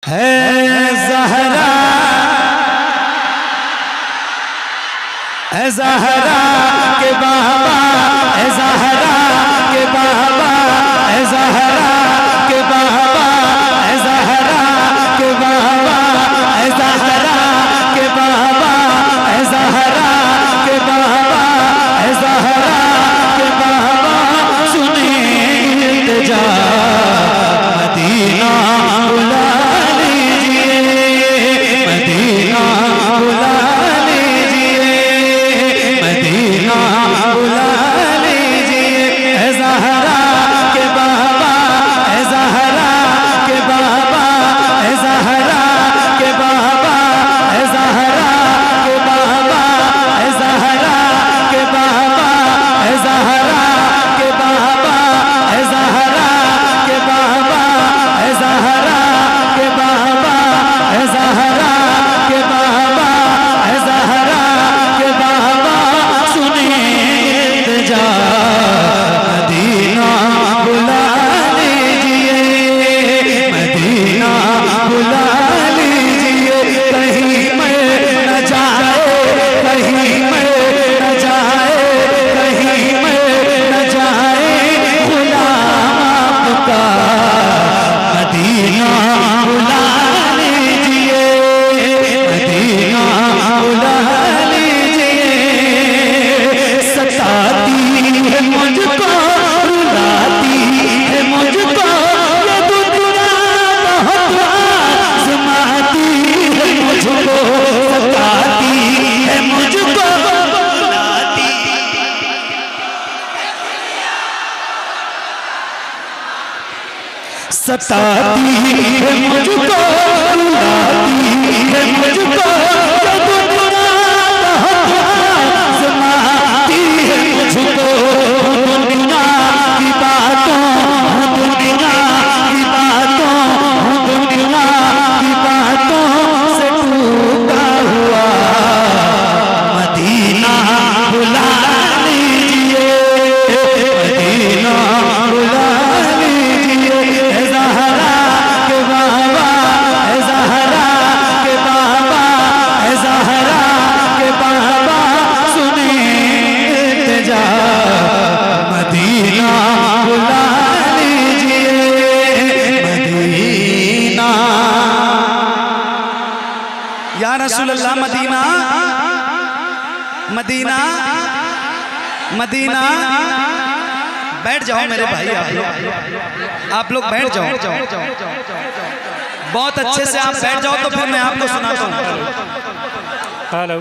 है ज़हरा, है ज़हरा के बाबा, है ज़हरा के बाबा, है ज़हरा के बाबा, है ज़हरा के बाबा, है ज़हरा के बाबा, है ज़हरा के बाबा, है ज़हरा के बाबा। सुने जा मदीना बुला लीजिए, मदीना बुला लीजिए, मदीना बुला लीजिए। है ज़हरा के बाबा, है ज़हरा के बाबा, है ज़हरा के बाबा, है ज़हरा के बाबा, है ज़हरा के बाबा, है ज़हरा के बाबा, है ज़हरा के बाबा, है ज़हरा के बाबा, है ज़हरा के बाबा, है ज़हरा के बाबा। सुने जा मदीना बुला लीजिए, मदीना बुला लीजिए। कहीं मैं न जाए, कहीं मैं न जाए, कहीं मैं न जाए गुलाम आपका, मदीना बुला लीजिए, मदीना बुला लीजिए। सताती है मुझको, रुलाती है मुझको ये दुनिया, बहुत आज़माती है मुझको, सताती है मुझको, रुलाती सताती है मुझको, रुलाती है मुझको ये दुनिया, बहुत आज़माती है मुझको। दुनिया की बातों, दुनिया की बातों, दुनिया की बातों से टूटा हुआ मदीना बुला लीजिए, मदीना बुला लीजिए। है ज़हरा के बाबा, है ज़हरा के बाबा, है ज़हरा के बाबा। सुने जा मदीना बुला लीजिए, मदीना। या रसूल अल्लाह मदीना, मदीना, मदीना। बैठ जाओ मेरे भाई, आप लोग बैठ जाओ, बहुत अच्छे से आप बैठ जाओ तो फिर मैं आपको सुनाता हूँ। हेलो,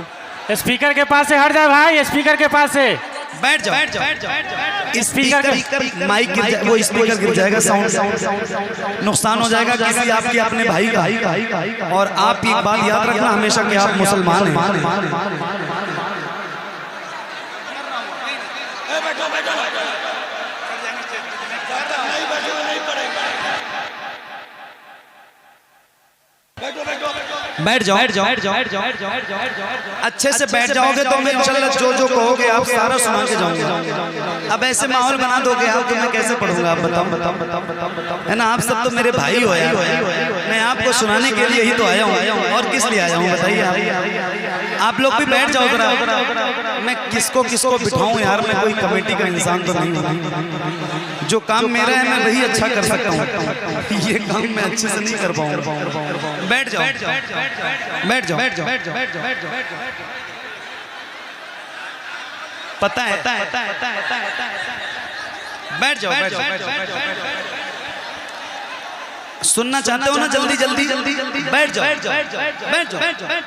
स्पीकर के पास से हट जाए भाई, स्पीकर के पास से बैठ जाओ, स्पीकर माइक गिर जाए, वो स्पीकर गिर जाएगा, साउंड नुकसान हो जाएगा किसी आपके अपने भाई का। और आप एक बात याद रखना हमेशा कि आप मुसलमान हैं। बैठ जाओ, अच्छे से बैठ जाओगे तो मैं इंशाल्लाह जो जो कहोगे आप सारा सुना के जाऊंगा। अब ऐसे माहौल बना दोगे आप तो मैं कैसे पढ़ूंगा? आप बताओ, है ना? आप सब तो मेरे भाई हो यार, मैं आपको सुनाने के लिए ही तो आया हूँ, और किस लिए आया हूँ बताइए आप लोग भी बैठ जाओ जरा। मैं किसको किसको बिठाऊं यार, मैं कोई कमेटी का इंसान तो नहीं हूँ। जो काम मेरा है मैं वही अच्छा कर सकता हूँ, ये काम मैं अच्छे से नहीं कर पाऊंगा। बैठ जाओ, बैठ जाओ, बैठ जाओ, बैठ जाओ। पता है, बैठ जाओ, बैठ जाओ। सुनना चाहते हो ना? जल्दी जल्दी बैठ जाओ, बैठ जाओ, बैठ जाओ। बैठ जाओ, बैठ जाओ।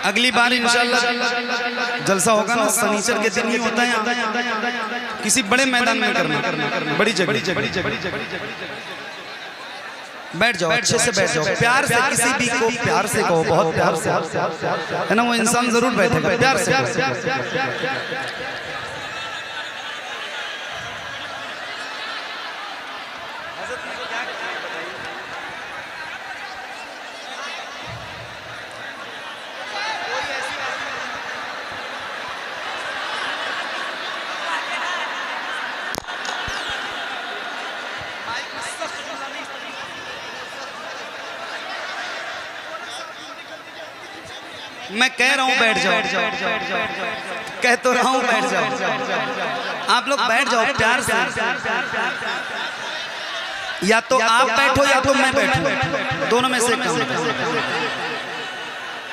अगली बार इंशाल्लाह जलसा होगा ना, शनिचर के दिन ही होता है, किसी बड़े मैदान में करना, बड़ी जगह। बैठ जाओ, अच्छे से बैठ जाओ, प्यार से किसी भी को प्यार से कहो, बहुत प्यार से, है ना? वो इंसान जरूर बैठेगा प्यार से। मैं कह रहा हूँ बैठ जाओ, कह तो रहा हूँ बैठ जाओ। आप लोग बैठ जाओ प्यार से, या तो आप बैठो या तो मैं बैठूं, दोनों में से एक काम।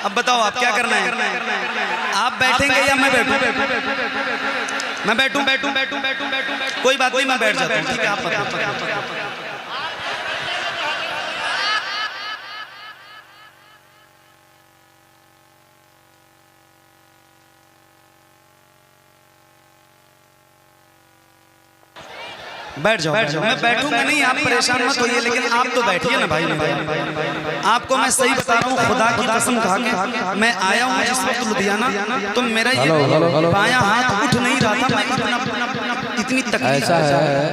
अब बताओ आप क्या करना है, आप बैठेंगे या मैं बैठूं? मैं बैठूं, कोई बात नहीं, मैं बैठ जाता हूं, ठीक है? आप बताओ। बैठ जाओ, मैं बैठूंगा नहीं, आप परेशान मत होइए, लेकिन आप तो बैठिए ना भाई। आपको मैं सही बता रहा हूँ, खुदा की कसम खा के मैं आया हूँ जिस वक्त लुधियाना, तो मेरा ये बायां हाथ उठ नहीं रहा था। मैं इतनी तकलीफ ऐसा है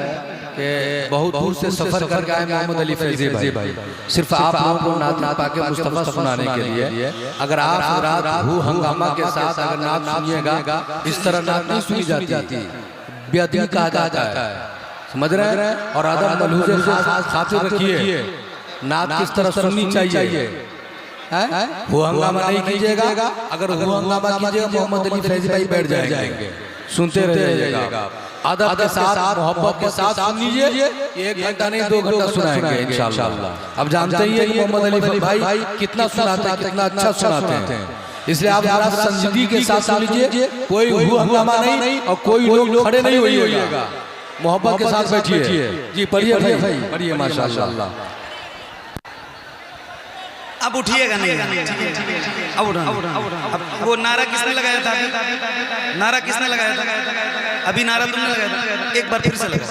कि बहुत दूर से सफर करके आए मोहम्मद अली फैजी भाई, सिर्फ आप लोगों को नात पाके मुस्तफा सुनाने के लिए। अगर आप रात हु हंगामा के साथ अगर नात सुनिएगा, इस तरह नात नहीं सुनी जाती, बेअदबी कहा जाता है, समझ रहे हैं? और अदब मलहूज़े खातिर रखिए, नात किस तरह सुननी चाहिए। वो हंगामा नहीं कीजिएगा, अगर वो हंगामा कीजिएगा मोहम्मद अली फैजी भाई बैठ जाएंगे, सुनते रहिएगा। अदब के साथ, मोहब्बत के साथ सुन लीजिए, 1 घंटा नहीं 2 घंटा सुनाएंगे इंशाअल्लाह। अब जानते ही हैं कि मोहम्मद अली भाई कितना सुनाते हैं, कितना अच्छा सुनाते हैं, इसलिए आप जरा संजीदगी के साथ सुन लीजिए। कोई हंगामा नहीं और कोई लोग खड़े नहीं होइएगा, मोहब्बत के साथ बैठिए। जी पढ़िए भाई, पढ़िए माशाअल्लाह। अब उठिएगा नहीं, अब उठाना। अब वो नारा किसने लगाया था? नारा किसने लगाया था? अभी नारा तुमने लगाया था, एक बार फिर से लगा।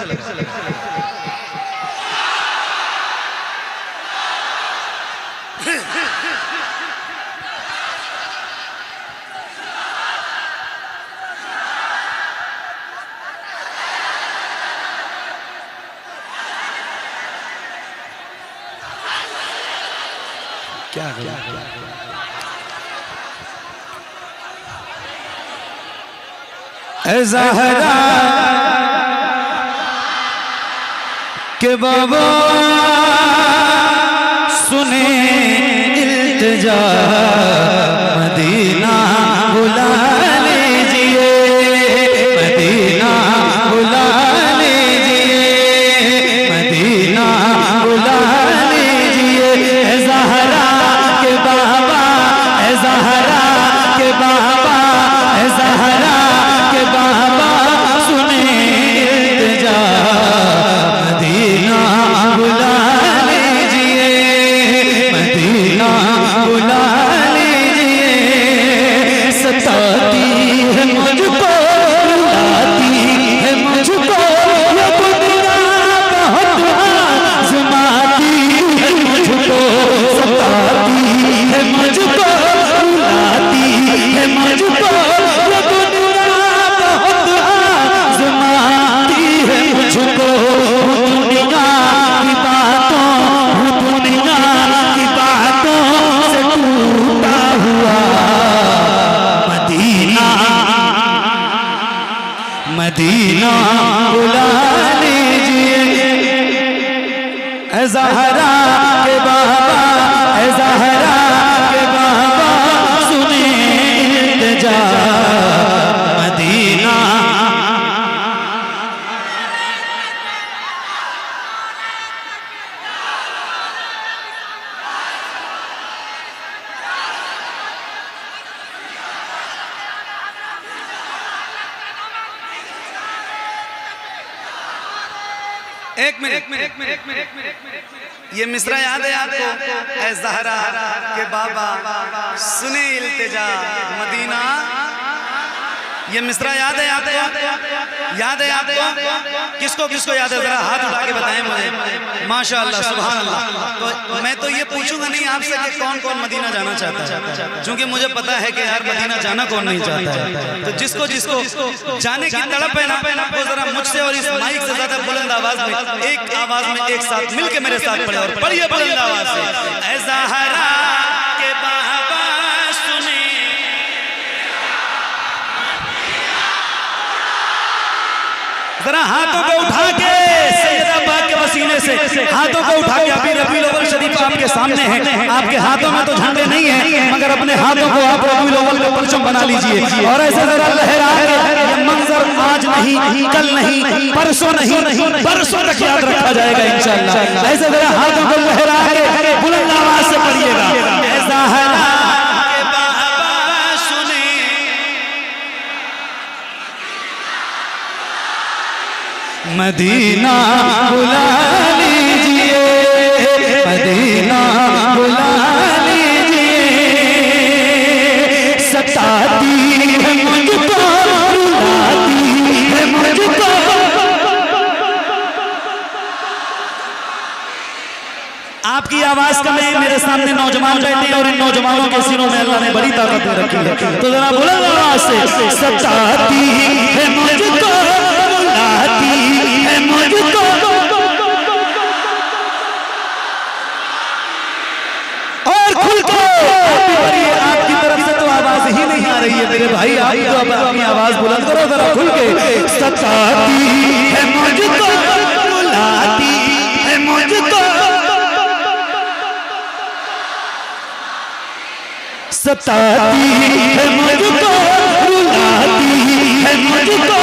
क्या ज़हरा के बाबा सुने इल्तिजा, मदीना बुला लीजिए, मदीना बुला लीजिए, मदीना बुला लीजिए। ज़हरा के बाबा, ज़हरा के बाबा, ज़हरा के बाबा सुने इल्तिजा, मदीना बुला लीजिए, मदीना बुला लीजिए। सताती है मुझको, रुलाती है मुझको, ये दुनिया बहुत आज़माती है मुझको। सताती है मुझको, रुलाती है मुझको, ये दुनिया बहुत आज़माती है मुझको। दुनिया की बातों, दुनिया की बातों से टूटा हुआ मदीना, मदीना बुला लीजिए। ज़हरा के बाबा, ज़हरा के बाबा सुने इल्तिजा, मदीना। एक मिनट, ये मिसरा याद है आपको? ऐ ज़हरा के बाबा सुने इल्तिजा, मदीना। ये मिसरा याद है आपको? याद है आपको? किसको किसको याद है? जरा हाथ उठा के बताएं मुझे। माशाअल्लाह, सुभान अल्लाह। तो मैं तो ये पूछूंगा नहीं आपसे कि कौन कौन मदीना जाना चाहता है, क्योंकि मुझे पता है कि यार मदीना जाना कौन नहीं चाहता है। तो जिसको जिसको जाने की तड़प है ना, वो जरा मुझसे और इस माइक से ज्यादा बुलंद आवाज में, एक आवाज में एक साथ मिलके मेरे साथ पढ़े, और पढ़िए बुलंद आवाज से। ऐ ज़हरा के बाबा सुने, जरा हाथों को उठा के सैयदा पाक के पसीने से हाथों को उठा के अभी रबीउल अव्वल शरीफ आपके सामने है, आपके हाथों में तो झंडे नहीं है मगर अपने हाथों को आप रबीउल अव्वल का परचम बना लीजिए और ऐसे जरा लहरा के ये मंजर आज नहीं, कल नहीं, परसों नहीं, परसों तक याद रखा जाएगा इंशाअल्लाह। ऐसे जरा हाथों को लहरा के बुलंद आवाज से पढ़िएगा, ऐसा है मदीना बुला लीजिए, मदीना बुला लीजिए, सताती है मुझको, रुलाती है मुझको। आपकी आवाज का मैं मेरे सामने नौजवान बैठे हैं और इन नौजवानों के सिरों में अल्लाह ने बड़ी ताकत रखी है, तो जरा बुलंद आवाज से सताती है मुझको, रुलाती है मुझको, और खुल के आपकी तरफ से तो आवाज ही नहीं आ रही है मेरे भाई, आप तो अब अपनी आवाज बुलंद करो जरा खुल के। सताती है मुझको, रुलाती है मुझको, सताती है मुझको, रुलाती है मुझको,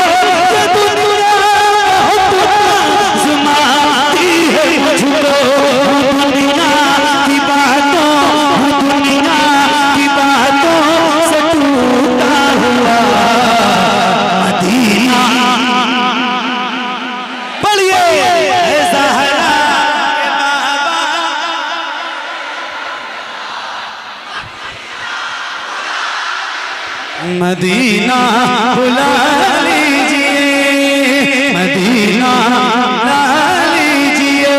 ज़ुमाती है मुझको, दुनिया की बातों, दुनिया की बातों से टूटा हुआ मदीना। पढ़िए मदीना बुला लीजिए, मदीना बुला लीजिए,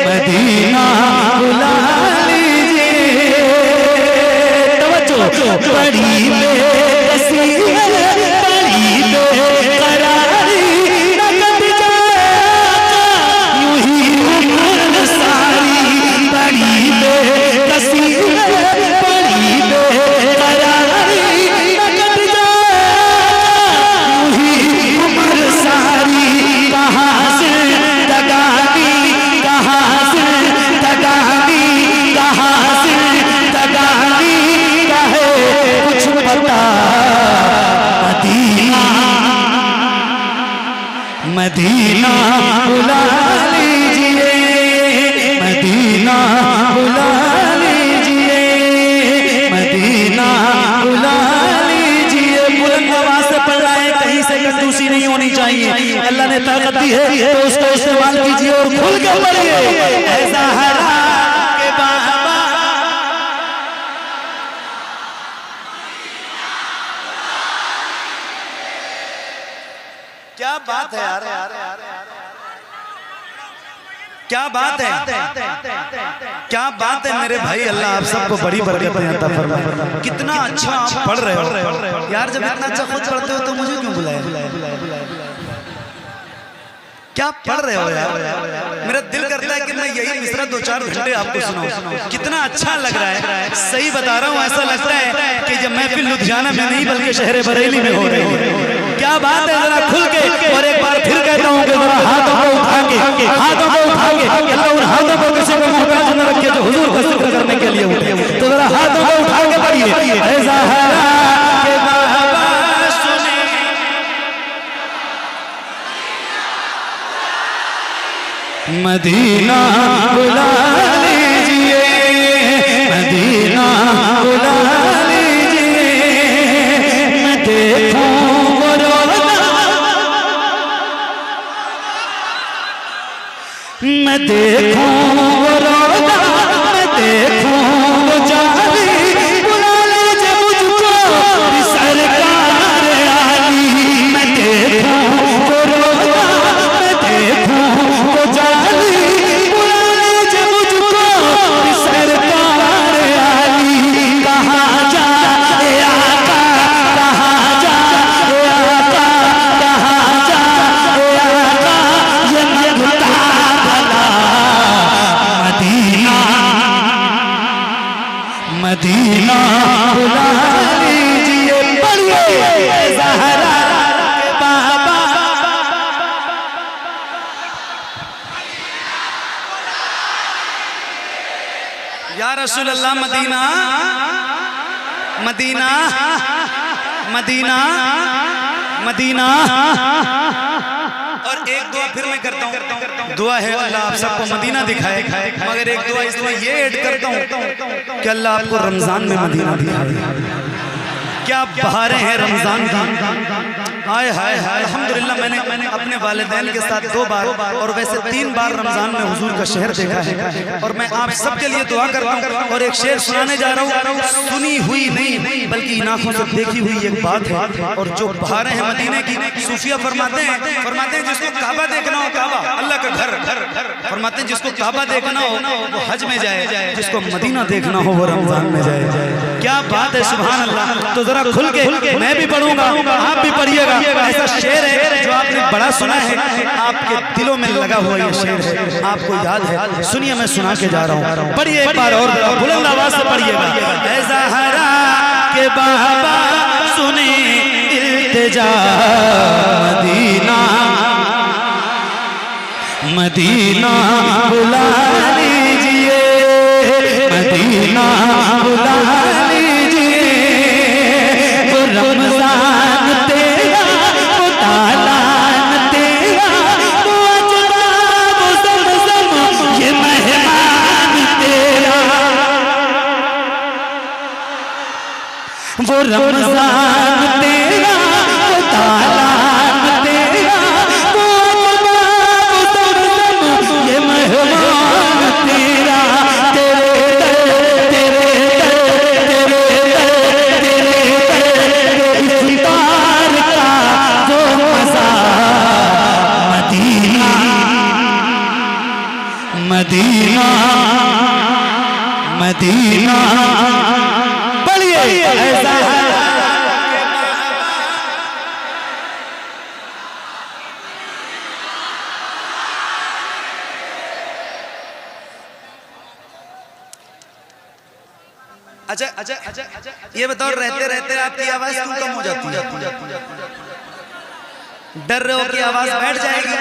मदीना बुला लीजिए। तवज्जो बड़ी बेकसी है, बड़ी बेकरारी न कट जाएगा यूं ही उम्र सारी, बड़ी बेकसी है, बड़ी बेकरारी मदीना बुला लीजिए, मदीना बुला लीजिए, मदीना बुला लीजिए। बुलंद आवाज से पढ़ रहा है, कहीं से कंजूसी नहीं होनी चाहिए, अल्लाह ने ताकत दी है तो उसको इस्तेमाल कीजिए और खुल के पढ़िए। ऐसा हरा के बाबा क्या बात है यार, क्या बात है, क्या बात है मेरे भाई, अल्लाह आप सबको बड़ी बरकत अता फरमाए। कितना अच्छा आप पढ़ रहे हो यार, जब इतना अच्छा खुद पढ़ते हो तो मुझे क्यों बुलाया? क्या पढ़ रहे हो यार, मेरा दिल करता है कि मैं यही मिसरा 2-4 घंटे आपको सुनाऊं। कितना अच्छा लग रहा है, सही बता रहा हूँ, ऐसा लगता है कि जब महफिल लुधियाना में नहीं बल्कि शहर बरेली में हो रही है। क्या बात है, जरा खुल के और एक बार फिर कहता हूँ कि जरा हाथों को उठा के, हाथों को उठा के, अल्लाह उन हाथों को किसी को मोहताज न रखे जो हुजूर का जिक्र करने के लिए उठे, तो जरा हाथों को उठा के पढ़िए। ऐसा हरा के बाबा सुने, मदीना बुला लीजिए, मदीना बुला लीजिए, मैं देखूं वो रोज़ा, मैं देखूं वो रोज़ा, मैं देखूं वो जाली, बुला लीजिए मुझको सरकार आली। मैं देखूं वो रोज़ा, मैं देखूं वो जाली, बुला लीजिए मुझको सरकार आली। कहाँ जाए आका, कहाँ जाए आका, कहाँ जाए आका, ये मगता भला रसूल अल्लाह मदीना मदीना मदीना मदीना। और एक दुआ फिर मैं करता हूँ, दुआ है अल्लाह आप सबको मदीना दिखाए, मगर एक दुआ इसमें ये ऐड करता हूँ कि अल्लाह आपको रमजान में मदीना दिखाए। क्या बहारें हैं रमजान की। हाय हाय हाय, अल्हम्दुलिल्लाह मैंने अपने वालिदैन के साथ 2 बार और वैसे 3 बार रमजान में हुजूर का शहर देखा है। और मैं आप सबके लिए दुआ करता हूँ और एक शेर सुनाने जा रहा हूँ, सुनी हुई नहीं बल्कि इन आंखों से देखी हुई एक बात है। और जो बहारें हैं मदीने की, सूफिया फरमाते हैं जिसको काबा देखना हो, काबा अल्लाह का घर, फरमाते हैं जिसको काबा देखना हो वो हज में जाए, जिसको मदीना देखना हो वो रमजान में जाए। क्या बात है, सुभान अल्लाह। तो जरा खुल के मैं भी पढ़ूंगा, आप भी पढ़िएगा। ऐसा शेर है जो आपने बड़ा सुना है, आपके दिलों में लगा हुआ ये शेर है, आपको याद है। सुनिए मैं सुना के जा रहा हूँ, पढ़िए एक बार और बुलंद आवाज से पढ़िएगा। ऐ ज़हरा के बाबा सुने इल्तिजा मदीना मदीना बुला लीजिए, मदीना बुला लीजिए। वो रमजान तेरा, वो तालान तेरा, वो अजरा वो ज़मज़म, ये मेहमान तेरा। वो रमजान तेरा, वो तालान तेरा, वो अजरा वो ज़मज़म, ये मेहमान तेरा। मदीना मदीना बोलिए ऐसा है। अच्छा अच्छा अच्छा अच्छा, ये बताओ रहते रहते आपकी आवाज क्यों कम हो जाती है? डर रहे हो कि आवाज बैठ जाएगी?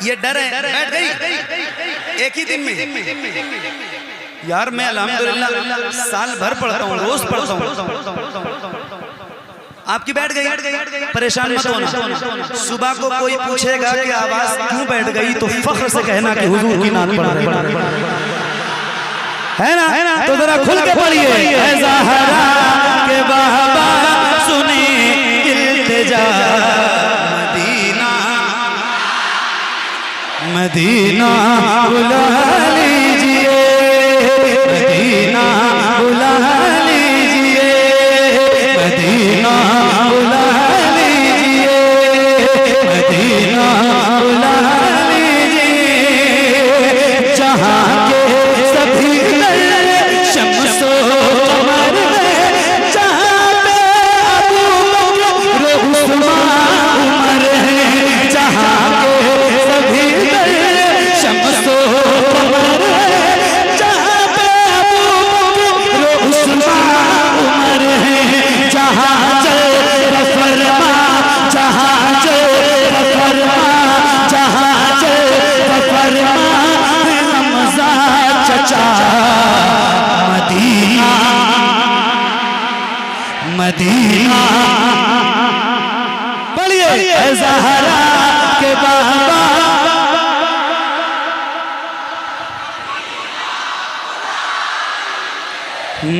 ये डर है बैठ गई एक ही दिन में? यार मैं अल्हम्दुलिल्लाह साल भर पढ़ता हूँ, रोज पढ़ता हूँ। आपकी बैठ गई? परेशान मत होना। सुबह को कोई पूछेगा कि आवाज क्यों बैठ गई तो फख्र से कहना कि हुजूर की नात पढ़ रहे है ना। तो जरा खुल के पढ़िए। ऐ ज़हरा के बाबा सुने इल्तिजा मदीना बुला लीजिए, मदीना बुला लीजिए, मदीना बुला लीजिए, मदीना बुला लीजिए। जहाँ के सभी शम्सो कमर में, जहाँ पे अबू बकर उस्मान उमर है, जहाँ के सभी शम्सो कमर है, जहाँ पे अबू बकर उस्मान उमर है, जहाँ चल फरमा, जहाँ चल फरमा, जहाँ चल फरमा हमज़ा चचा मदीना मदीना। बोलिए ऐ ज़हरा के बाबा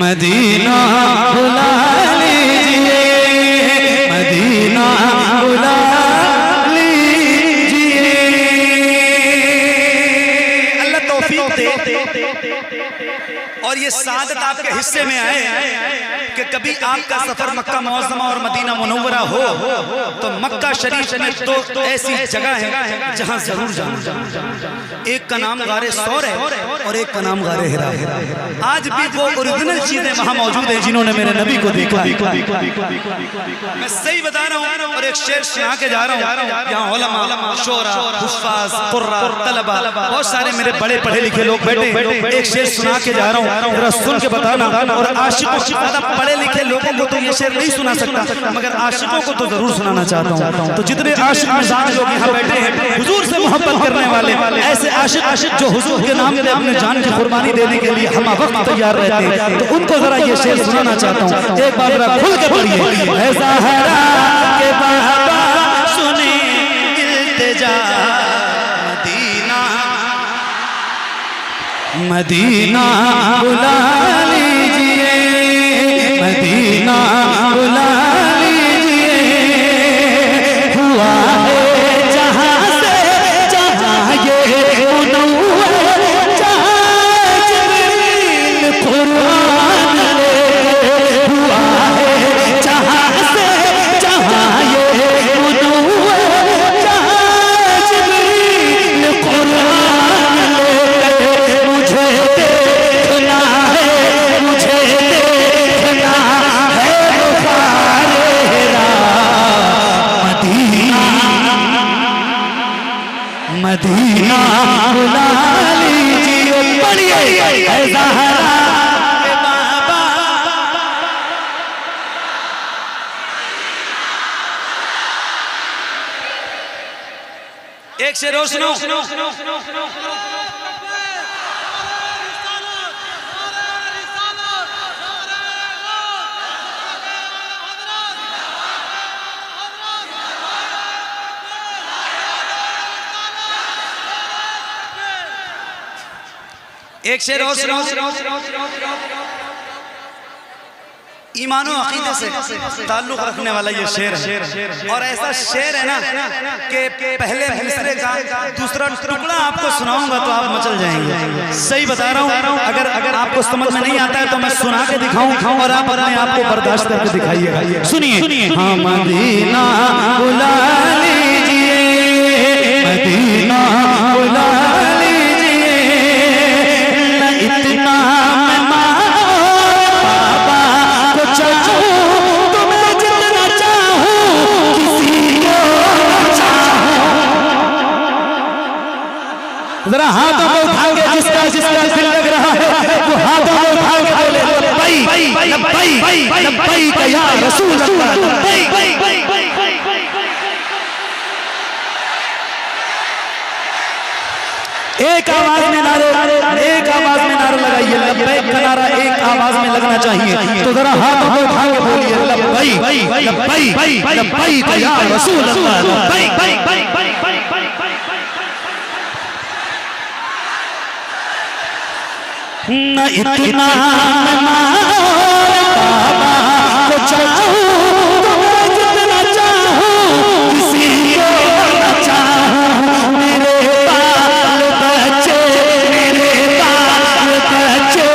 मदीना बुला लीजिए, मदीना बुला लीजिए। अल्लाह तौफीक दे और ये सादत आपके हिस्से में आए कि कभी आपका सफर मक्का मुअज़्ज़मा और मदीना मुनव्वरा हो तो मक्का शरीफ में तो ऐसी जगह है जहां जरूर जाना। एक का नाम गारे सौर है और एक का नाम गारे हिरा है। आज भी वो ओरिजिनल चीजें वहां मौजूद हैं जिन्होंने मेरे नबी को देखा। मैं सही बता रहा हूँ और एक शेर सुना के जा रहा हूँ। यहाँ उलमा, शोरा, हुफ्फाज, कुर्रा, तलबा बहुत सारे मेरे बड़े पढ़े लिखे लोग बैठे। एक शेर सुना के जा रहा हूँ, जरा सुन के बताना और आशिकों की ज्यादा पढ़े लिखे लोगों को तो ये शेर नहीं सुना सकता, मगर आशिकों को तो जरूर सुनाना चाहता हूँ। तो जितने आशिक मिजाज लोग यहाँ बैठे हैं, हुजूर से मोहब्बत करने वाले, ऐसे आशिक जो हुजूर के नाम पे अपने जान की कुर्बानी देने के लिए हम वक्त तैयार रहते हैं, तो उनको जरा ये शेर सुनाना चाहता हूँ। एक बार जरा खुल के पढ़िए। ऐ ज़हरा के बाबा सुने इल्तिजा, मदीना बुला लीजिए, मदीना बुला लीजिए, हुआ है जहाँ से जहाँ ये मुनव्वर, जहाँ जिब्रील कुरान लेके, हुआ है जहाँ से जहाँ ये मुनव्वर, जहाँ जिब्रील कुरान लेके, मुझे देखना है, मुझे देखना है बुखारे हेरा, मदीना मदीना बुला लीजिए। पढ़िए ऐ ज़हरा के बाबा। एक शेर और सुनो। एक शेर और सुनो। ईमान और अकीदे से ताल्लुक रखने वाला ये शेर है, और ऐसा शेर है ना कि पहले मिसरे का दूसरा टुकड़ा आपको सुनाऊंगा तो आप मचल जाएंगे। सही बता रहा हूँ। अगर आपको समझ में नहीं आता है तो मैं सुना के दिखाऊं और आप अपने आप को बर्दाश्त करके दिखाइएगा। सुनिए। हाँ, मदीना बुला लीजिए, मदीना बुला लीजिए, इतना जरा हाथों को उठा के जिसका जिसका दिल लग रहा है वो हाथों को उठा के बोले लब्बैक लब्बैक लब्बैक या रसूल अल्लाह, लब्बैक। एक आवाज में नारे लगाइए। लब्बैक का नारा एक आवाज में लगना चाहिए। तो जरा हाथों को उठा के बोलिए लब्बैक लब्बैक लब्बैक या रसूल अल्लाह, लब्बैक। न इतना बाबा को चाहूं, तुम्हें जितना चाहूं, किसी को न चाहूं, मेरे बाल बच्चे, मेरे बाल बच्चे,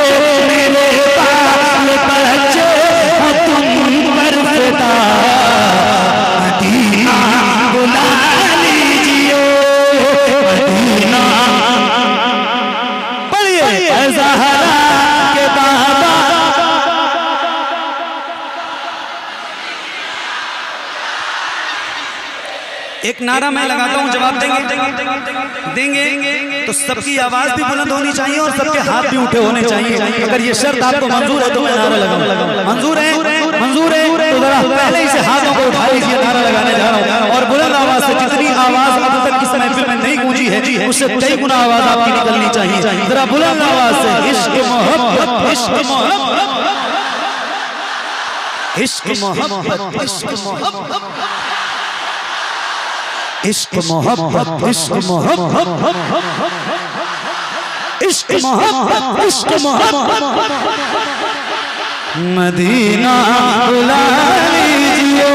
मेरे बाल बच्चे हो तुम पर फिदा, मदीना बुला लीजिए, मदीना। ज़हरा के बाबा। एक नारा मैं लगाता हूँ, जवाब देंगे तो सबकी आवाज भी बुलंद होनी चाहिए और सबके हाथ भी उठे होने चाहिए। अगर ये शर्त आपको मंजूर है तो मैं नारा लगाऊंगा। मंजूर है? मंजूर है तो जरा पहले ही से हाथों को उठा लीजिए। नारा लगाने जा रहा हूँ और बुलंद आवाज से, जितनी आवाज अब तक इस महफिल में नहीं गूंजी है उससे कई गुना आवाज आपकी निकलनी चाहिए। जरा बुलंद आवाज से इश्क मोहब्बत, इश्क मोहब्बत, इश्क मोहब्बत, इश्क मोहब्बत, इश्क मोहब्बत, इश्क मोहब्बत, इश्क मोहब्बत, इश्क मोहब्बत, मदीना बुला लीजिए,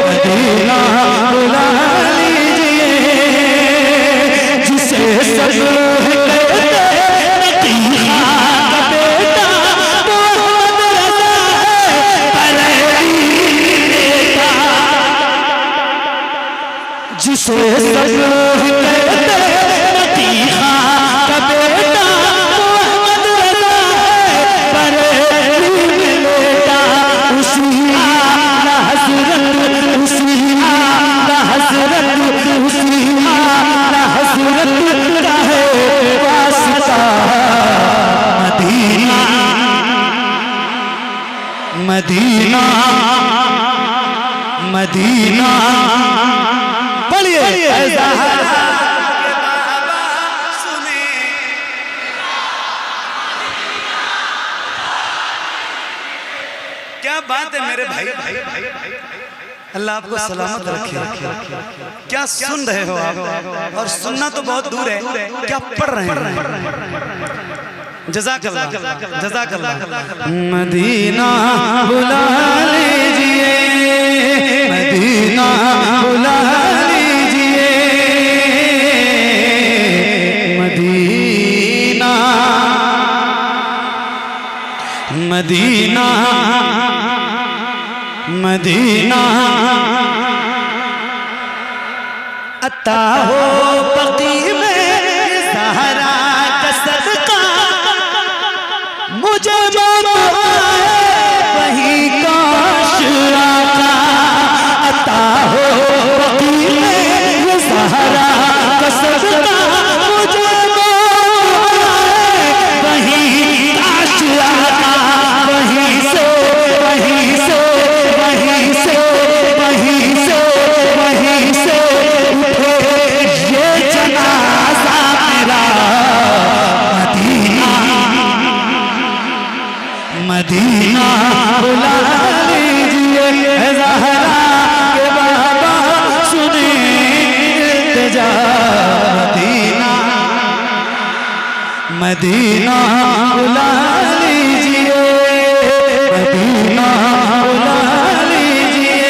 मदीना बुला लीजिए, जिसे सब जिसे सब कहते नतीहा का बेटा मोहम्मद रज़ा है, बरेली मिलेगा उसी आला हज़रत, उसी आला हज़रत, उसी आला हज़रत का है वास्ता, मदीना मदीना पढ़िए क्या बात है मेरे भाई अल्लाह आपको सलामत रखे। क्या सुन रहे हो आप? और सुनना तो बहुत दूर है, क्या पढ़ रहे हैं? जज़ाकल्लाह जज़ाकल्लाह। मदीना बुला लीजिए, मदीना बुला लीजिए, मदीना मदीना मदीना अता हो बकी में ज़हरा का सदका, मुझे वही काश आका। अता हो बकी में ज़हरा का सदका, मुझे वही काश आका। वहीं से वहीं से वहीं से वहीं से वहीं से उठे ये जनाजा मेरा। मदीना मदीना बुला लीजिए, ज़हरा के बाबा सुने इल्तिजा। मदीना मदीना बुला लीजिए, मदीना बुला लीजिए,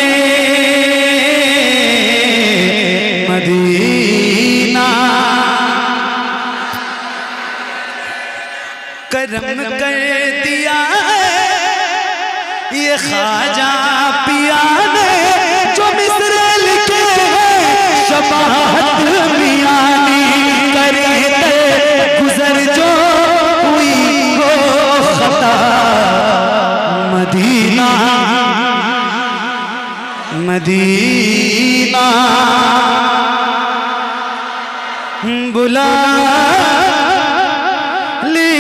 मदीना। करम कर दिया ये ख्वाजा पिया ने, जो मिस्र लिखे शबाहत मियानी। करते गुजर जो हुई वो खता, मदीना मदीना बुला ली